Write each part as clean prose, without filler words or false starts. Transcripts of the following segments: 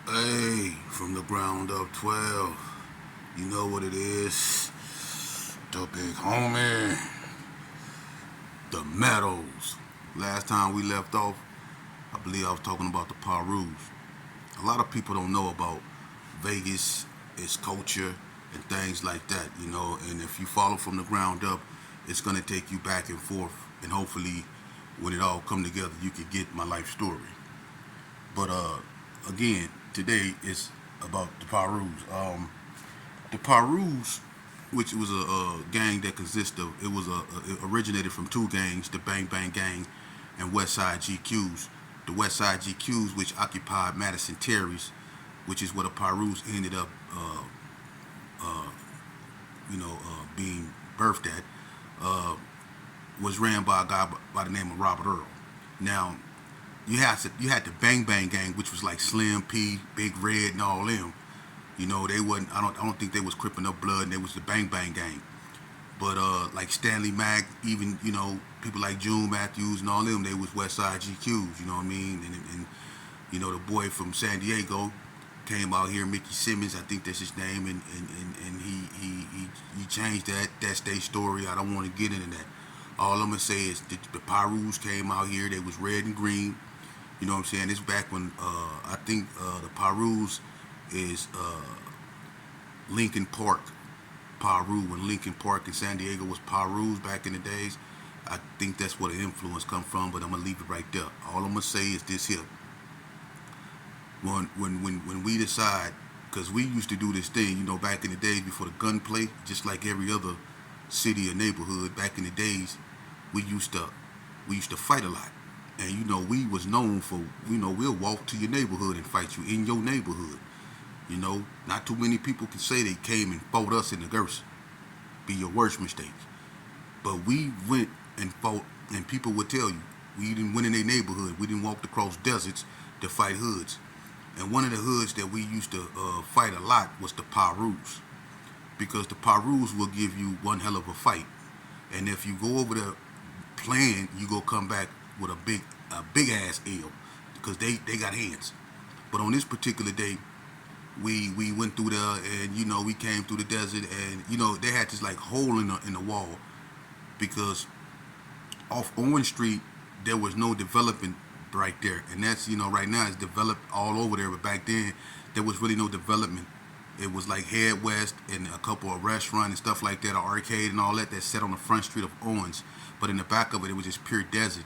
Hey, from the ground up 12. You know what it is. The big homie. The Meadows. Last time we left off, I believe I was talking about the Pirus. A lot of people don't know about Vegas, its culture, and things like that, And if you follow from the ground up, it's going to take you back and forth. And hopefully, when it all come together, you can get my life story. But again, today is about the Pirus. The Pirus, which was a gang that consists of, it originated from two gangs, the Bang Bang Gang and West Side GQs. The West Side GQs, which occupied Madison Terrace, which is where the Pirus ended up, being birthed at, uh, was ran by a guy by the name of Robert Earl. Now, you had the Bang Bang Gang, which was like Slim P, Big Red, and all them. They wasn't. I don't think they was Crippin' Up Blood. And they was the Bang Bang Gang. But like Stanley Mack, even people like June Matthews and all them, they was West Side GQs. You know what I mean? And the boy from San Diego came out here, Mickey Simmons, I think that's his name, and he changed that state story. I don't want to get into that. All I'm gonna say is the Pirus came out here. They was red and green. You know what I'm saying? It's back when I think the Pirus is Lincoln Park, Piru, when Lincoln Park in San Diego was Pirus back in the days. I think that's where the influence come from, but I'm gonna leave it right there. All I'm gonna say is this here: when we decide, because we used to do this thing, back in the days before the gunplay, just like every other city or neighborhood back in the days, we used to we used to fight a lot, and we was known for we'll walk to your neighborhood and fight you in your neighborhood. Not too many people can say they came and fought us in the Gerson. Be your worst mistake. But we went and fought, and people would tell you we didn't win in their neighborhood. We didn't walk across deserts to fight hoods. And one of the hoods that we used to fight a lot was the Pirus, because the Pirus will give you one hell of a fight. And if you go over the plan, you go come back with a big ass L, because they got hands. But on this particular day, we went through there, and we came through the desert, and they had this like hole in the wall, because off Orange Street there was no development right there, and that's right now it's developed all over there, but back then there was really no development. It was like head west and a couple of restaurants and stuff like that, an arcade and all that set on the front street of Orange, but in the back of it was just pure desert.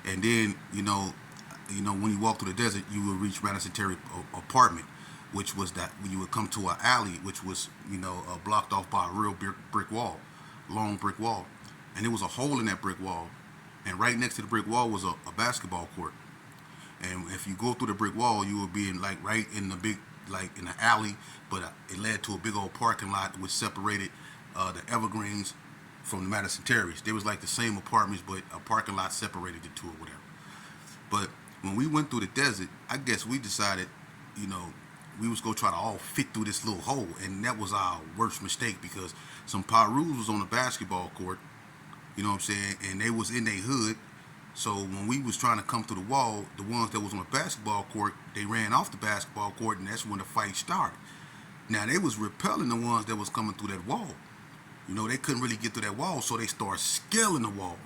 And then when you walk through the desert, you will reach Madison Terry apartment, which was that when you would come to an alley, which was blocked off by a real brick wall, long brick wall, and there was a hole in that brick wall, and right next to the brick wall was a basketball court. And if you go through the brick wall, you would be in like right in the big like in the alley, but it led to a big old parking lot which separated the Evergreens from the Madison Terrace. They was like the same apartments, but a parking lot separated the two or whatever. But when we went through the desert, I guess we decided, you know, we was gonna try to all fit through this little hole, and that was our worst mistake, because some Pirus was on the basketball court, you know what I'm saying, and they was in their hood. So when we was trying to come through the wall, the ones that was on the basketball court, they ran off the basketball court, and that's when the fight started. Now they was repelling the ones that was coming through that wall. They couldn't really get through that wall, so they started scaling the wall.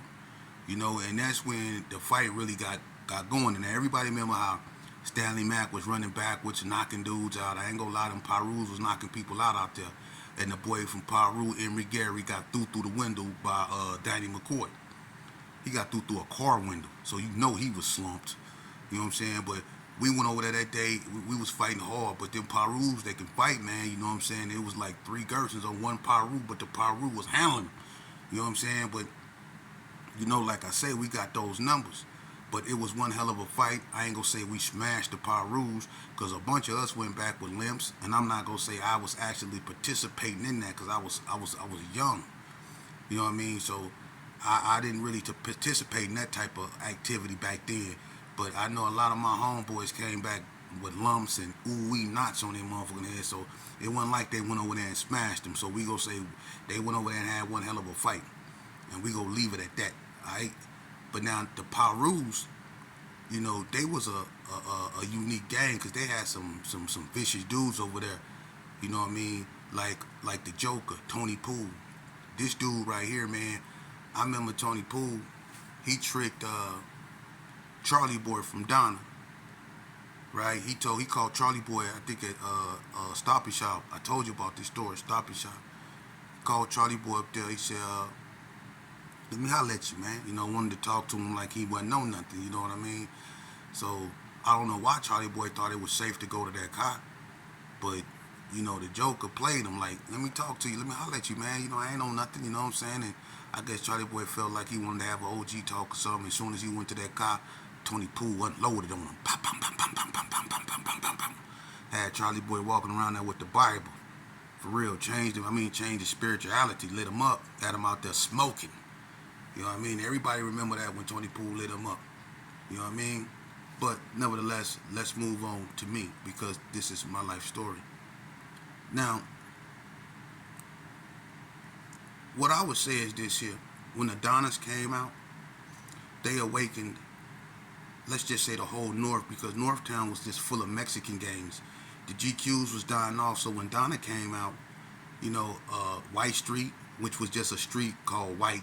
And that's when the fight really got going. And everybody remember how Stanley Mack was running backwards, knocking dudes out. I ain't gonna lie, them Pirus was knocking people out there. And the boy from Piru, Emery Gary, got through the window by Danny McCoy. He got through a car window, so he was slumped. You know what I'm saying? But we went over there that day. We was fighting hard, but them Pirus, they can fight, man. You know what I'm saying? It was like three Gersons on one Piru, but the Piru was handling them. You know what I'm saying? But like I say, we got those numbers. But it was one hell of a fight. I ain't gonna say we smashed the Pirus, because a bunch of us went back with limps, and I'm not gonna say I was actually participating in that, because I was young. You know what I mean? So I didn't really to participate in that type of activity back then. But I know a lot of my homeboys came back with lumps and ooh wee knots on their motherfucking head. So it wasn't like they went over there and smashed them. So we gonna say they went over there and had one hell of a fight, and we gonna leave it at that. Alright. But now the Pirus, They was a unique gang because they had some vicious dudes over there. You know what I mean? Like the Joker, Tony Poole. This dude right here, man. I remember Tony Poole. He tricked Charlie Boy from Donna. Right? He called Charlie Boy. I think at Stop and Shop. I told you about this story. Stop and Shop. Called Charlie Boy up there. He said, "Let me holler at you, man." Wanted to talk to him like he wasn't know nothing. You know what I mean? So I don't know why Charlie Boy thought it was safe to go to that cop, but the Joker played him like, "Let me talk to you, let me holler at you, man. I ain't on nothing." You know what I'm saying? And I guess Charlie Boy felt like he wanted to have an OG talk or something. As soon as he went to that car, Tony Poole unloaded on him. Pop, pop, pop, pop, pop, pop, pop, pop, pop, pop, pop, pop. Had Charlie Boy walking around there with the Bible. For real, changed him. Changed his spirituality, lit him up, had him out there smoking. You know what I mean? Everybody remember that when Tony Poole lit him up. You know what I mean? But nevertheless, let's move on to me because this is my life story. Now, what I would say is this here. When the Donnas came out, they awakened, let's just say the whole North, because Northtown was just full of Mexican gangs. The GQs was dying off, so when Donna came out, White Street, which was just a street called White,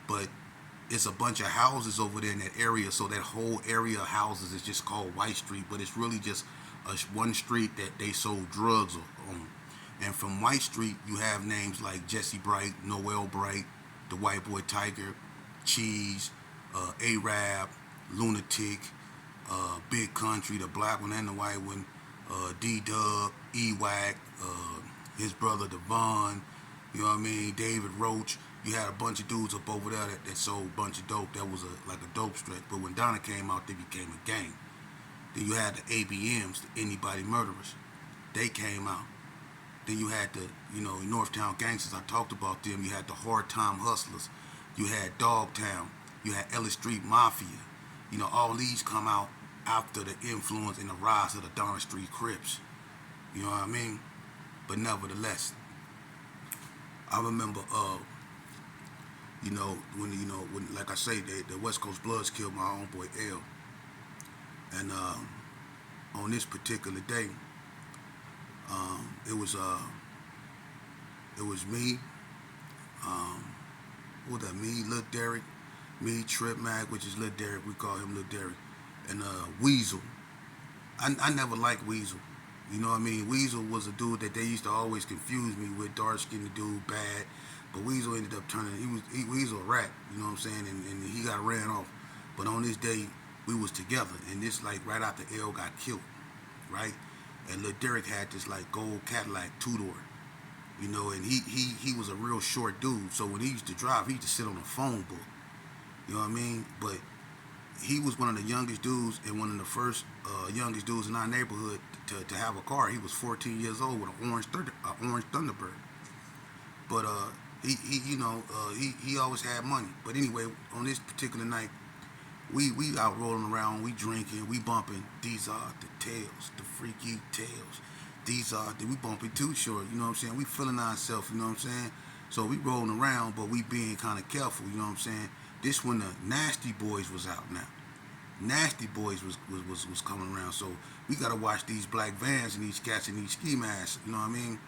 but it's a bunch of houses over there in that area, so that whole area of houses is just called White Street, but it's really just one street that they sold drugs on. And from White Street, you have names like Jesse Bright, Noel Bright, the White Boy Tiger, Cheese, Arab, Lunatic, Big Country, the black one and the white one, D-Dub, E-Wack, his brother Devon, you know what I mean, David Roach. You had a bunch of dudes up over there that sold a bunch of dope. That was like a dope stretch. But when Donna came out, they became a gang. Then you had the ABMs, the Anybody Murderers. They came out. Then you had the, Northtown Gangsters. I talked about them. You had the Hard Time Hustlers. You had Dogtown. You had Ellis Street Mafia. All these come out after the influence and the rise of the Donna Street Crips. You know what I mean? But nevertheless, I remember, when like I say, the West Coast Bloods killed my own boy L. And on this particular day, it was me, me, Lil Derek, me, Trip Mag, which is Lil Derek, we call him Lil Derek, and Weasel. I never liked Weasel. You know what I mean? Weasel was a dude that they used to always confuse me with, dark-skinned dude, bad. But Weasel ended up Weasel a rat, you know what I'm saying? And he got ran off. But on this day, we was together. And this, like, right after L got killed, right? And Lil Derek had this, like, gold Cadillac two-door, and he was a real short dude. So when he used to drive, he used to sit on a phone book. You know what I mean? But he was one of the youngest dudes and one of the first youngest dudes in our neighborhood to have a car. He was 14 years old with an orange Thunderbird. But he always had money. But anyway, on this particular night, we out rolling around, we drinking, we bumping. These are the tales, the freaky tales. These are we bumping Too Short. You know what I'm saying? We feeling ourselves. You know what I'm saying? So we rolling around, but we being kind of careful. You know what I'm saying? This when the Nasty Boys was out now. Nasty Boys was coming around, so we gotta watch these black vans and these cats and these ski masks. You know what I mean?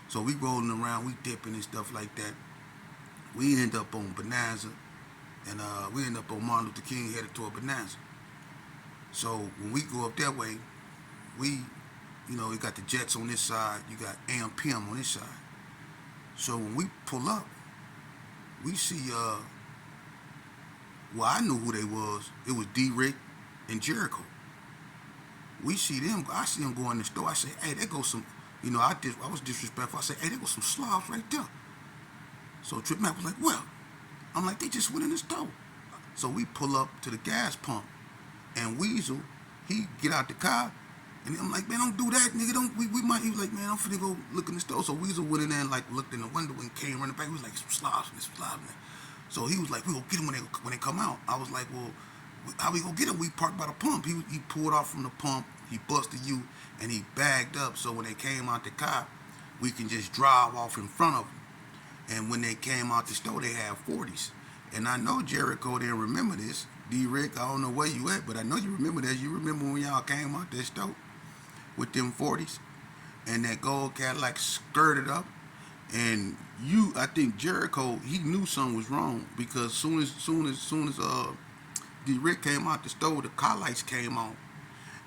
So we rolling around, we dipping and stuff like that. We end up on Bonanza, and we end up on Martin Luther King headed toward Bonanza. So when we go up that way, we got the Jets on this side, you got AM/PM on this side. So when we pull up, we see I knew who they was. It was D-Rick and Jericho. We see them. I see them go in the store. I say, hey, there goes some. I was disrespectful. I said, hey, there goes some slobs right there. So Trip Mac was like, well, I'm like, they just went in the store. So we pull up to the gas pump, and Weasel, he get out the car, and I'm like, man, don't do that, nigga. Don't we might. He was like, man, I'm finna go look in the store. So Weasel went in there and like looked in the window and came running back. He was like, some slobs. So he was like, we gonna get them when they come out. I was like, well, how we gonna get them? We parked by the pump. He pulled off from the pump. He busted you, and he bagged up. So when they came out the car, we can just drive off in front of them. And when they came out the store, they had 40s. And I know Jericho didn't remember this, D-Rick, I don't know where you at, but I know you remember that. You remember when y'all came out that store with them 40s and that gold Cadillac skirted up, and I think Jericho, he knew something was wrong because soon as D-Rick came out the store, the car lights came on,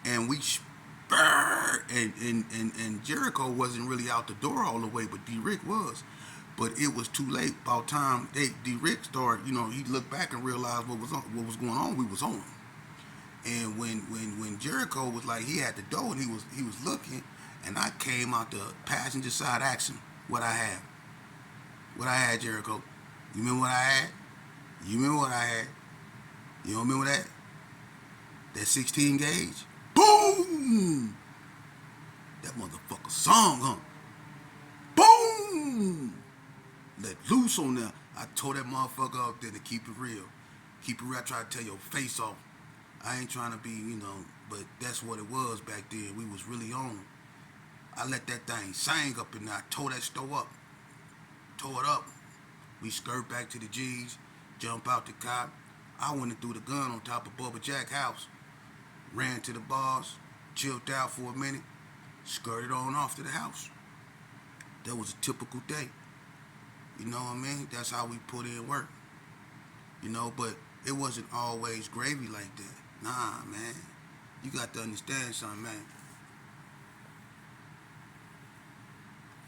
and we spurred, and Jericho wasn't really out the door all the way, but D-Rick was. But it was too late. About time D-Rick started, he looked back and realized what was going on. We was on him. And when Jericho was like, he had the door and he was looking, and I came out the passenger side asking what I had. What I had, Jericho. You remember what I had? You remember what I had? You don't remember that? That 16 gauge? Boom! That motherfucker song, huh? Boom! Let loose on there. I told that motherfucker out there to keep it real. Keep it real. I try to tell your face off. I ain't trying to be, but that's what it was back then. We was really on. I let that thing sing up and I tore that store up. Tore it up. We skirt back to the G's, jump out the car. I went and threw the gun on top of Bubba Jack's house. Ran to the bars, chilled out for a minute, skirted on off to the house. That was a typical day. You know what I mean? That's how we put in work. But it wasn't always gravy like that. Nah, man. You got to understand something, man.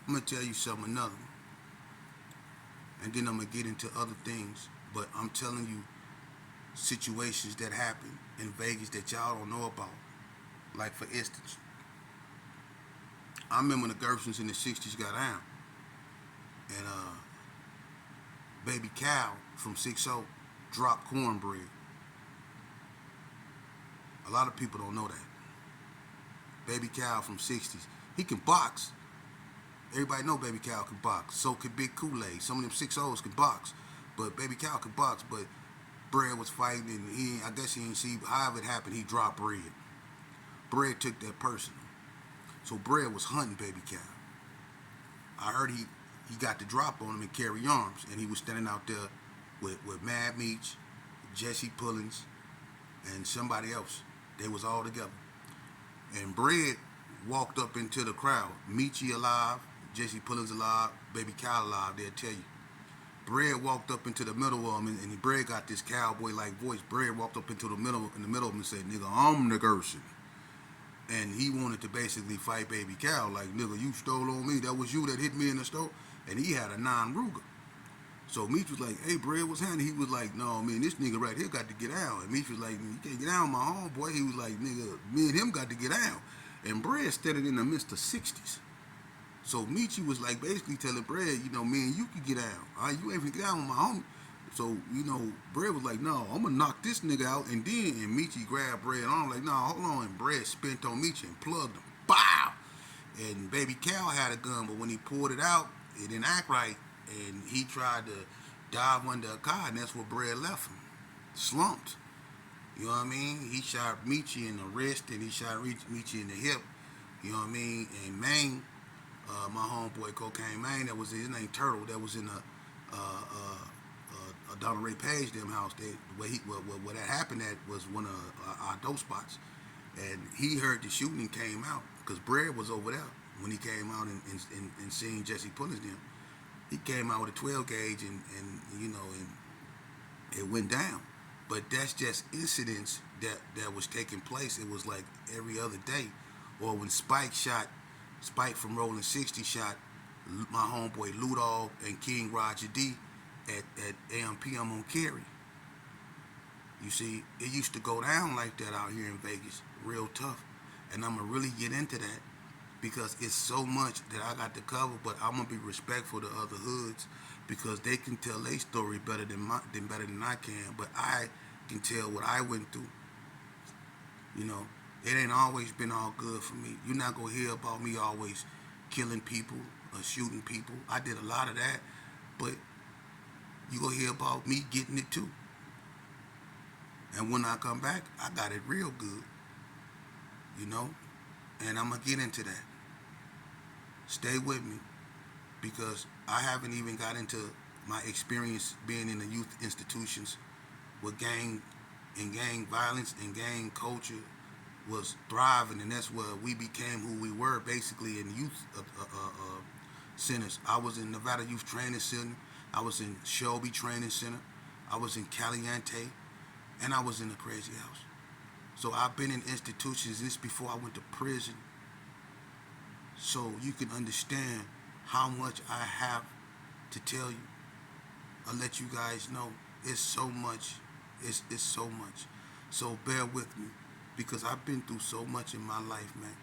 I'm going to tell you something, another one. And then I'm going to get into other things. But I'm telling you situations that happen in Vegas that y'all don't know about. Like, for instance, I remember the Gersons in the 60s got down. And Baby Cal from 6-0 dropped cornbread. A lot of people don't know that. Baby Cal from 60s. He can box. Everybody know Baby Cal can box. So could Big Kool-Aid. Some of them 6-0s can box. But Baby Cal can box. But Bread was fighting, and I guess he didn't see, however it happened, he dropped Bread. Bread took that personal. So Bread was hunting Baby Cal. I heard he got the drop on him and carry arms, and he was standing out there with Mad Meech, Jesse Pullins, and somebody else. They was all together. And Bread walked up into the crowd. Meechy alive, Jesse Pullins alive, Baby Cal alive, they'll tell you. Bread walked up into the middle of him, and Bread got this cowboy-like voice. Bread walked up into the middle of him and said, "Nigga, I'm the Gerson." And he wanted to basically fight Baby Cal, like, "Nigga, you stole on me. That was you that hit me in the store." And he had a 9 Ruger. So Meech was like, "Hey, Bread, what's happening?" He was like, "No, man, this nigga right here got to get out." And Meech was like, "You can't get out, my homeboy." He was like, "Nigga, me and him got to get out." And Bread standing in the midst of 60s. So Meechy was like basically telling Bread, me and you can get out. You ain't finna get out on my homie. So, Bread was like, "No, I'm gonna knock this nigga out." And Meechy grabbed Bread on, like, "No, hold on." And Bread spent on Meechy and plugged him. Bow! And Baby Cal had a gun, but when he pulled it out, it didn't act right. And he tried to dive under a car, and that's where Bread left him. Slumped. You know what I mean? He shot Meechy in the wrist, and he shot Meechy in the hip. You know what I mean? And Maine, my homeboy Cocaine Maine, that was his name Turtle, that was in a Donald Ray Page them house. Where that happened at was one of our dope spots, and he heard the shooting and came out because Bread was over there when he came out and seen Jesse Pullins them. He came out with a 12 gauge and it went down. But that's just incidents that was taking place. It was like every other day. Or when Spike from Rolling 60 shot my homeboy Ludov and King Roger D at AMPM on Cary. You see, it used to go down like that out here in Vegas, real tough. And I'm going to really get into that because it's so much that I got to cover, but I'm going to be respectful to other hoods because they can tell their story better than I can, but I can tell what I went through. It ain't always been all good for me. You're not going to hear about me always killing people or shooting people. I did a lot of that, but you're going to hear about me getting it too. And when I come back, I got it real good. And I'm going to get into that. Stay with me because I haven't even got into my experience being in the youth institutions with gang and gang violence and gang culture was thriving, and that's where we became who we were, basically in youth centers. I was in Nevada Youth Training Center, I was in Shelby Training Center, I was in Caliente, and I was in the Crazy House. So I've been in institutions this before I went to prison, so you can understand how much I have to tell you. I'll let you guys know. It's so much. It's so much. So bear with me, because I've been through so much in my life, man.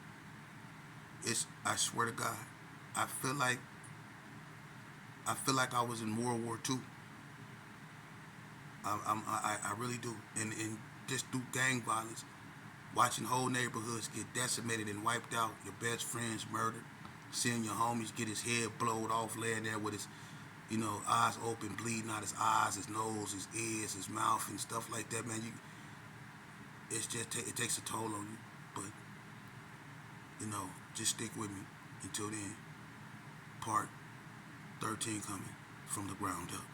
I swear to God, I feel like I was in World War II. I really do. And just through gang violence, watching whole neighborhoods get decimated and wiped out, your best friends murdered, seeing your homies get his head blowed off, laying there with his, eyes open, bleeding out his eyes, his nose, his ears, his mouth, and stuff like that, man. It takes a toll on you. But just stick with me until then. Part 13 coming from the ground up.